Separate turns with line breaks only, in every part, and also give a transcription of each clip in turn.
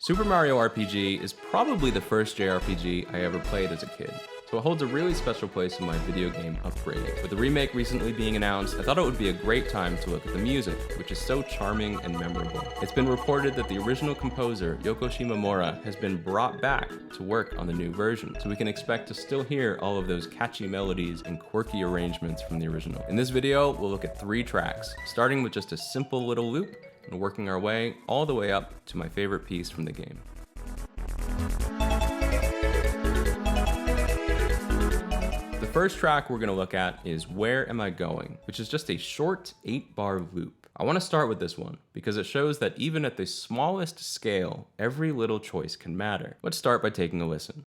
Super Mario RPG is probably the first JRPG I ever played as a kid, so it holds a really special place in my video game upbringing. With the remake recently being announced, I thought it would be a great time to look at the music, which is so charming and memorable. It's been reported that the original composer, Yoko Shimomura, has been brought back to work on the new version, so we can expect to still hear all of those catchy melodies and quirky arrangements from the original. In this video, we'll look at 3 tracks, starting with just a simple little loop, and working our way all the way up to my favorite piece from the game. The first track we're going to look at is Where Am I Going?, which is just a short 8-bar loop. I want to start with this one because it shows that even at the smallest scale, every little choice can matter. Let's start by taking a listen.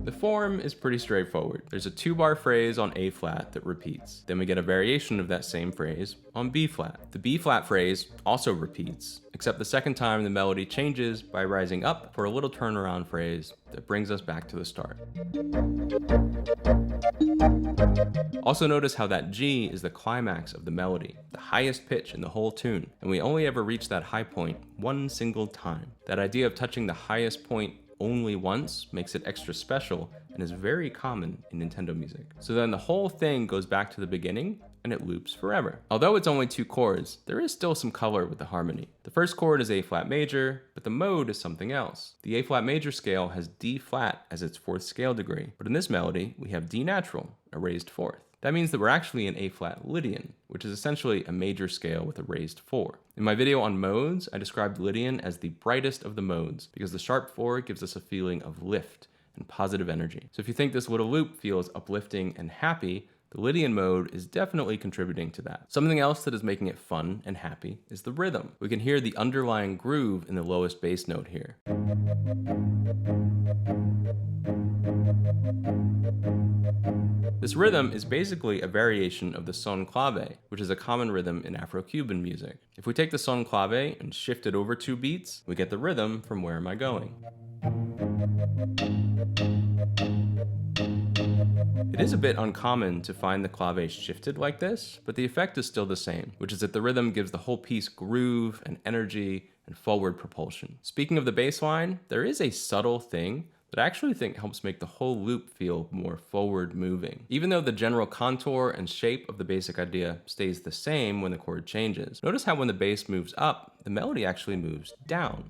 The form is pretty straightforward. There's a 2-bar phrase on A flat that repeats. Then we get a variation of that same phrase on B flat. The B flat phrase also repeats, except the second time the melody changes by rising up for a little turnaround phrase that brings us back to the start. Also notice how that G is the climax of the melody, the highest pitch in the whole tune, and we only ever reach that high point one single time. That idea of touching the highest point only once makes it extra special and is very common in Nintendo music. So then the whole thing goes back to the beginning and it loops forever. Although it's only 2 chords, there is still some color with the harmony. The first chord is A flat major, but the mode is something else. The A flat major scale has D flat as its 4th scale degree, but in this melody we have D natural, a raised 4th. That means that we're actually in A flat Lydian, which is essentially a major scale with a raised 4. In my video on modes, I described Lydian as the brightest of the modes because the sharp 4 gives us a feeling of lift and positive energy. So if you think this little loop feels uplifting and happy, the Lydian mode is definitely contributing to that. Something else that is making it fun and happy is the rhythm. We can hear the underlying groove in the lowest bass note here. This rhythm is basically a variation of the son clave, which is a common rhythm in Afro-Cuban music. If we take the son clave and shift it over 2 beats, we get the rhythm from Where Am I Going? It is a bit uncommon to find the clave shifted like this, but the effect is still the same, which is that the rhythm gives the whole piece groove and energy and forward propulsion. Speaking of the bass line, there is a subtle thing that I actually think helps make the whole loop feel more forward moving. Even though the general contour and shape of the basic idea stays the same when the chord changes, notice how when the bass moves up, the melody actually moves down.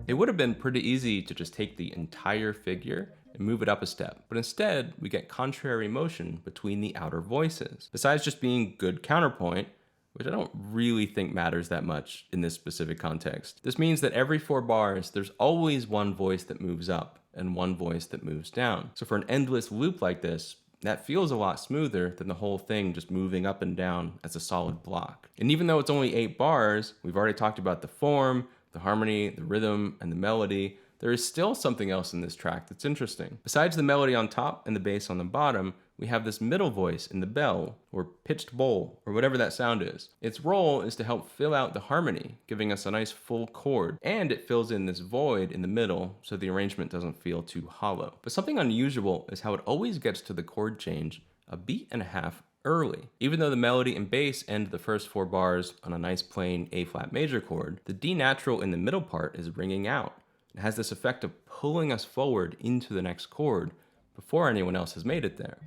It would have been pretty easy to just take the entire figure and move it up a step, but instead we get contrary motion between the outer voices. Besides just being good counterpoint, which I don't really think matters that much in this specific context. This means that every 4 bars, there's always one voice that moves up and one voice that moves down. So for an endless loop like this, that feels a lot smoother than the whole thing just moving up and down as a solid block. And even though it's only 8 bars, we've already talked about the form, the harmony, the rhythm, and the melody. There is still something else in this track that's interesting. Besides the melody on top and the bass on the bottom, we have this middle voice in the bell, or pitched bowl, or whatever that sound is. Its role is to help fill out the harmony, giving us a nice full chord, and it fills in this void in the middle so the arrangement doesn't feel too hollow. But something unusual is how it always gets to the chord change a beat and a half early. Even though the melody and bass end the first 4 bars on a nice plain A flat major chord, the D natural in the middle part is ringing out. It has this effect of pulling us forward into the next chord before anyone else has made it there.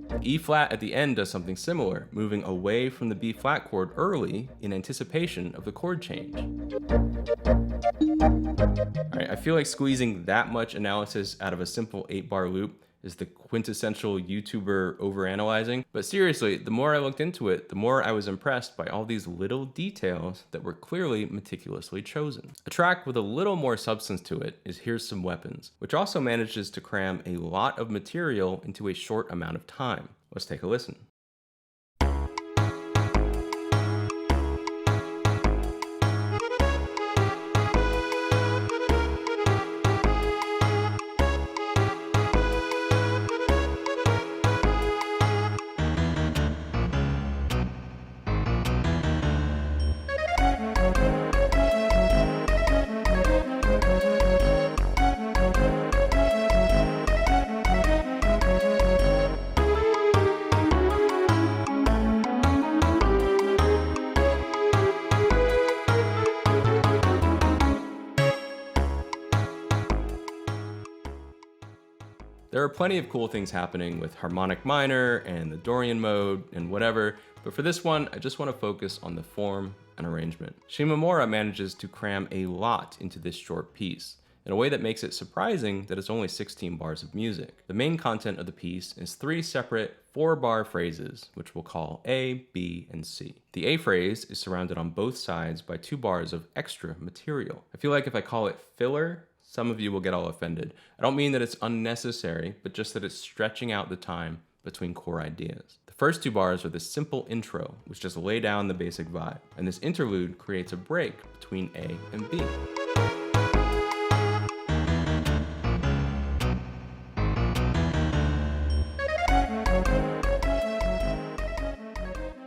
The E flat at the end does something similar, moving away from the B flat chord early in anticipation of the chord change. Alright, I feel like squeezing that much analysis out of a simple 8-bar loop is the quintessential YouTuber overanalyzing. But seriously, the more I looked into it, the more I was impressed by all these little details that were clearly meticulously chosen. A track with a little more substance to it is Here's Some Weapons, which also manages to cram a lot of material into a short amount of time. Let's take a listen. There are plenty of cool things happening with harmonic minor and the Dorian mode and whatever, but for this one, I just want to focus on the form and arrangement. Shimomura manages to cram a lot into this short piece, in a way that makes it surprising that it's only 16 bars of music. The main content of the piece is 3 separate 4-bar phrases, which we'll call A, B, and C. The A phrase is surrounded on both sides by 2 bars of extra material. I feel like if I call it filler, some of you will get all offended. I don't mean that it's unnecessary, but just that it's stretching out the time between core ideas. The first 2 bars are this simple intro, which just lay down the basic vibe, and this interlude creates a break between A and B.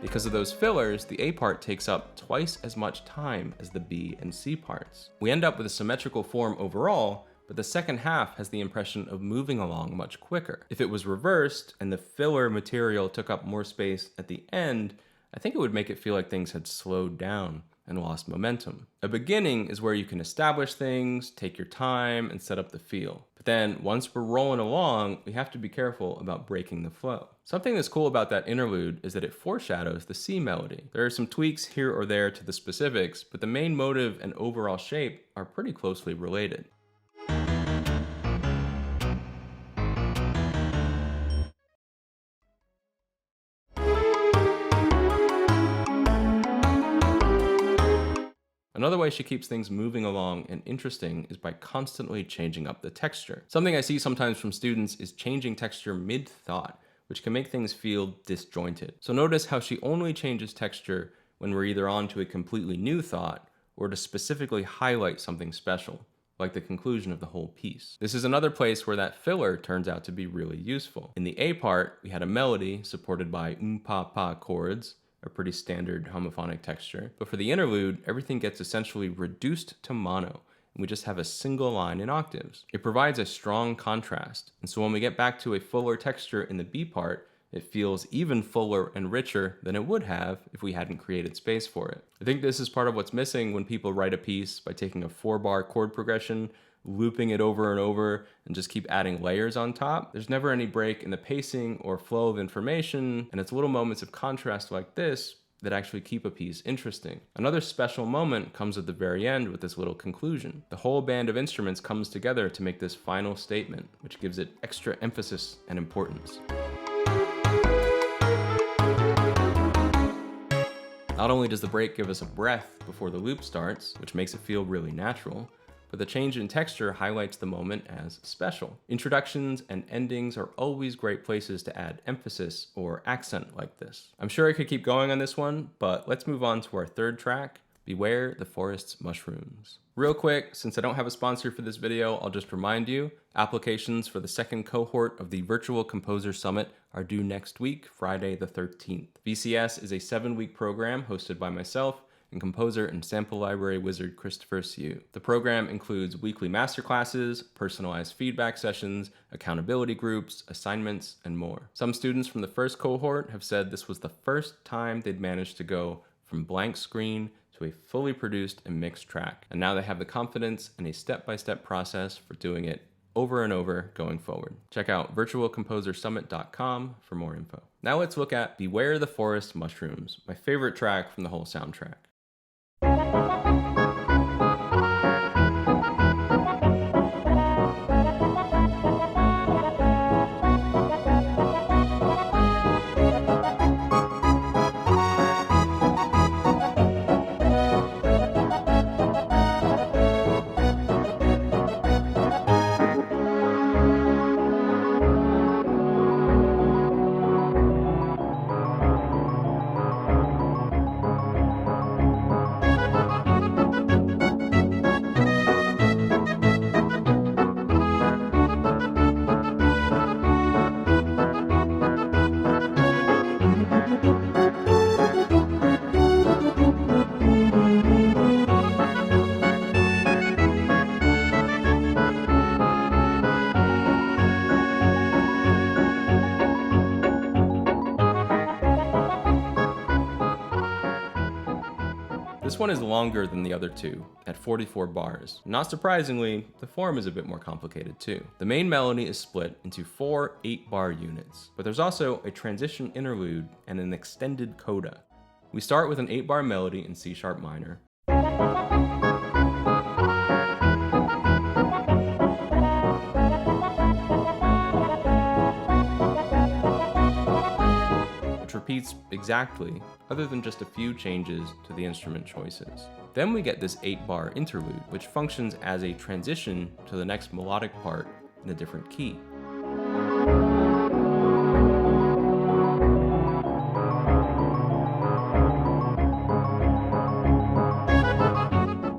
Because of those fillers, the A part takes up twice as much time as the B and C parts. We end up with a symmetrical form overall, but the second half has the impression of moving along much quicker. If it was reversed and the filler material took up more space at the end, I think it would make it feel like things had slowed down and lost momentum. A beginning is where you can establish things, take your time, and set up the feel. But then, once we're rolling along, we have to be careful about breaking the flow. Something that's cool about that interlude is that it foreshadows the C melody. There are some tweaks here or there to the specifics, but the main motive and overall shape are pretty closely related. Another way she keeps things moving along and interesting is by constantly changing up the texture. Something I see sometimes from students is changing texture mid-thought, which can make things feel disjointed. So notice how she only changes texture when we're either on to a completely new thought or to specifically highlight something special, like the conclusion of the whole piece. This is another place where that filler turns out to be really useful. In the A part, we had a melody supported by pa chords, a pretty standard homophonic texture. But for the interlude, everything gets essentially reduced to mono, and we just have a single line in octaves. It provides a strong contrast, and so when we get back to a fuller texture in the B part, it feels even fuller and richer than it would have if we hadn't created space for it. I think this is part of what's missing when people write a piece by taking a 4-bar chord progression, looping it over and over, and just keep adding layers on top. There's never any break in the pacing or flow of information, and it's little moments of contrast like this that actually keep a piece interesting. Another special moment comes at the very end with this little conclusion. The whole band of instruments comes together to make this final statement, which gives it extra emphasis and importance. Not only does the break give us a breath before the loop starts, which makes it feel really natural, but the change in texture highlights the moment as special. Introductions and endings are always great places to add emphasis or accent like this. I'm sure I could keep going on this one, but let's move on to our third track, Beware the Forest's Mushrooms. Real quick, since I don't have a sponsor for this video, I'll just remind you, applications for the second cohort of the Virtual Composer Summit are due next week, Friday the 13th. VCS is a 7-week program hosted by myself and composer and sample library wizard Christopher Siu. The program includes weekly masterclasses, personalized feedback sessions, accountability groups, assignments, and more. Some students from the first cohort have said this was the first time they'd managed to go from blank screen to a fully produced and mixed track, and now they have the confidence and a step-by-step process for doing it over and over going forward. Check out virtualcomposersummit.com for more info. Now let's look at Beware the Forest Mushrooms, my favorite track from the whole soundtrack. This one is longer than the other two, at 44 bars. Not surprisingly, the form is a bit more complicated too. The main melody is split into 4 8-bar units, but there's also a transition interlude and an extended coda. We start with an 8-bar melody in C# minor, which repeats exactly, other than just a few changes to the instrument choices. Then we get this 8-bar interlude, which functions as a transition to the next melodic part in a different key.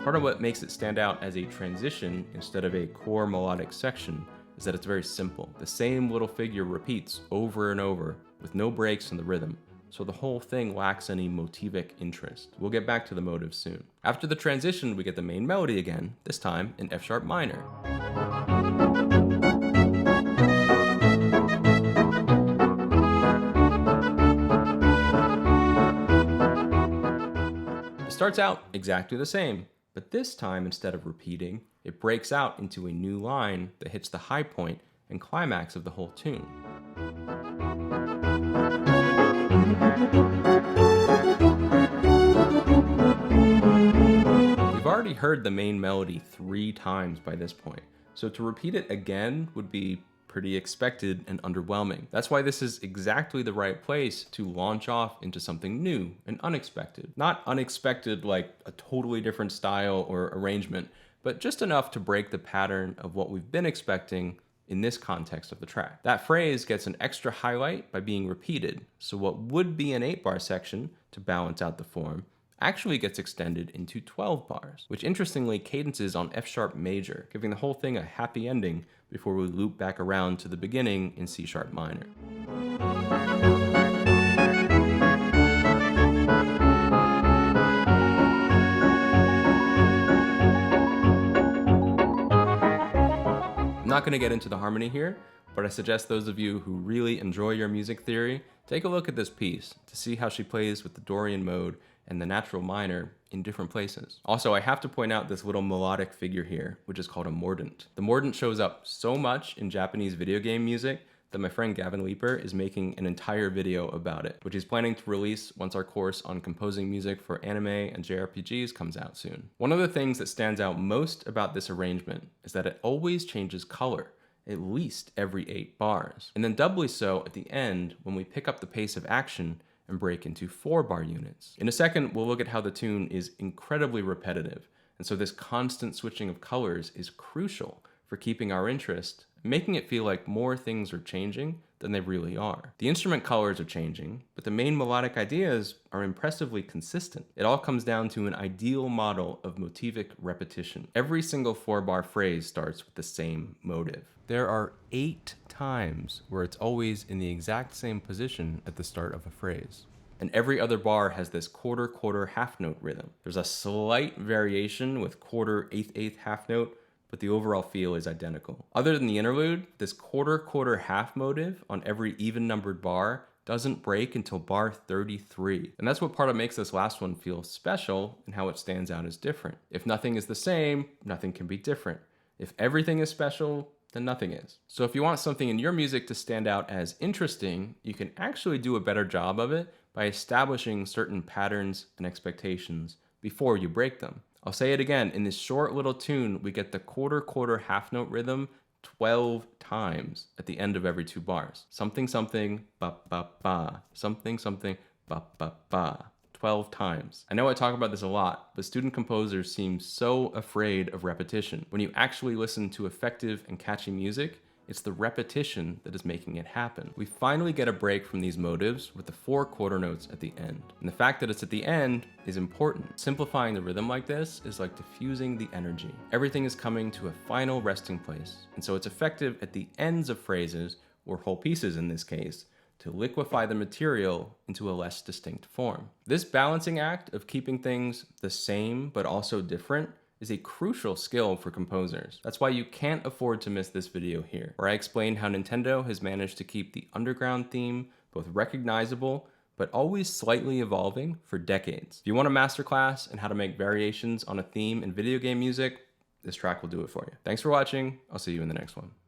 Part of what makes it stand out as a transition instead of a core melodic section is that it's very simple. The same little figure repeats over and over with no breaks in the rhythm, so the whole thing lacks any motivic interest. We'll get back to the motive soon. After the transition, we get the main melody again, this time in F# minor. It starts out exactly the same, but this time, instead of repeating, it breaks out into a new line that hits the high point and climax of the whole tune. We've already heard the main melody 3 times by this point, so to repeat it again would be pretty expected and underwhelming. That's why this is exactly the right place to launch off into something new and unexpected. Not unexpected like a totally different style or arrangement, but just enough to break the pattern of what we've been expecting in this context of the track. That phrase gets an extra highlight by being repeated, so what would be an 8-bar section to balance out the form actually gets extended into 12 bars, which interestingly cadences on F# major, giving the whole thing a happy ending before we loop back around to the beginning in C# minor. I'm not going to get into the harmony here, but I suggest those of you who really enjoy your music theory take a look at this piece to see how she plays with the Dorian mode and the natural minor in different places. Also, I have to point out this little melodic figure here, which is called a mordant. The mordant shows up so much in Japanese video game music that my friend Gavin Leeper is making an entire video about it, which he's planning to release once our course on composing music for anime and JRPGs comes out soon. One of the things that stands out most about this arrangement is that it always changes color, at least every 8 bars, and then doubly so at the end when we pick up the pace of action and break into 4-bar units. In a second, we'll look at how the tune is incredibly repetitive, and so this constant switching of colors is crucial for keeping our interest, making it feel like more things are changing than they really are. The instrument colors are changing, but the main melodic ideas are impressively consistent. It all comes down to an ideal model of motivic repetition. Every single 4-bar phrase starts with the same motive. There are 8 times where it's always in the exact same position at the start of a phrase. And every other bar has this quarter, half note rhythm. There's a slight variation with quarter, eighth, half note, but the overall feel is identical. Other than the interlude, this quarter, half motive on every even numbered bar doesn't break until bar 33. And that's what part of makes this last one feel special and how it stands out as different. If nothing is the same, nothing can be different. If everything is special, then nothing is. So if you want something in your music to stand out as interesting, you can actually do a better job of it by establishing certain patterns and expectations before you break them. I'll say it again, in this short little tune, we get the quarter, half note rhythm 12 times at the end of every 2 bars. Something, ba, ba, ba. Something, ba, ba, ba. 12 times. I know I talk about this a lot, but student composers seem so afraid of repetition. When you actually listen to effective and catchy music, it's the repetition that is making it happen. We finally get a break from these motives with the 4 quarter notes at the end. And the fact that it's at the end is important. Simplifying the rhythm like this is like diffusing the energy. Everything is coming to a final resting place, and so it's effective at the ends of phrases, or whole pieces in this case, to liquefy the material into a less distinct form. This balancing act of keeping things the same but also different is a crucial skill for composers. That's why you can't afford to miss this video here, where I explain how Nintendo has managed to keep the underground theme both recognizable but always slightly evolving for decades. If you want a masterclass in how to make variations on a theme in video game music, this track will do it for you. Thanks for watching. I'll see you in the next one.